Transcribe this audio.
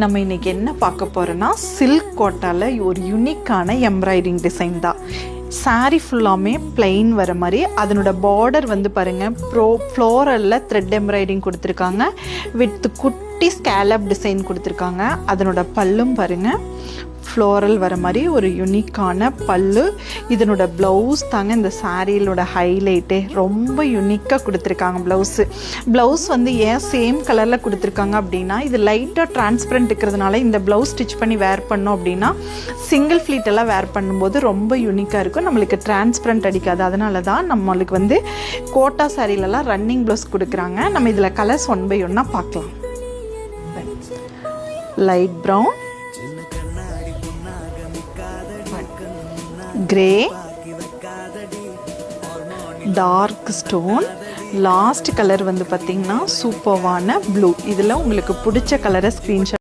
நம்ம இன்றைக்கி என்ன பார்க்க போகிறோன்னா சில்க் கோட்டாவில் ஒரு யூனிக்கான எம்ப்ராய்டிங் டிசைன் தான். சாரீ ஃபுல்லாமே பிளெயின் வர மாதிரி அதனோட பார்டர் வந்து பாருங்கள் ஃப்ளோரலில் த்ரெட் எம்ப்ராய்டிங் கொடுத்துருக்காங்க. வித் குட்டி ஸ்கேலப் டிசைன் கொடுத்துருக்காங்க. அதனோட பல்லும் பாருங்கள் ஃப்ளோரல் வர மாதிரி ஒரு யூனிக்கான பல்லு. இதனோட ப்ளவுஸ் தாங்க இந்த சாரியிலோட ஹைலைட்டே. ரொம்ப யூனிக்காக கொடுத்துருக்காங்க ப்ளவுஸ் வந்து ஏன் சேம் கலரில் கொடுத்துருக்காங்க அப்படின்னா, இது லைட்டாக டிரான்ஸ்பரண்ட் இருக்கிறதுனால இந்த ப்ளவுஸ் ஸ்டிச் பண்ணி வேர் பண்ணோம் அப்படின்னா சிங்கிள் ஃப்ளீட்டெல்லாம் வேர் பண்ணும்போது ரொம்ப யூனிக்காக இருக்கும், நம்மளுக்கு டிரான்ஸ்பரண்ட் அடிக்காது. அதனால தான் நம்மளுக்கு வந்து கோட்டா சாரிலெல்லாம் ரன்னிங் ப்ளவுஸ் கொடுக்குறாங்க. நம்ம இதில் கலர்ஸ் 1 by 1 பார்க்கலாம். Light brown, grey, dark stone, last colour வந்து பார்த்திங்கன்னா சூப்பர்வான ப்ளூ. இதில் உங்களுக்கு பிடிச்ச கலரை ஸ்க்ரீன்ஷாட்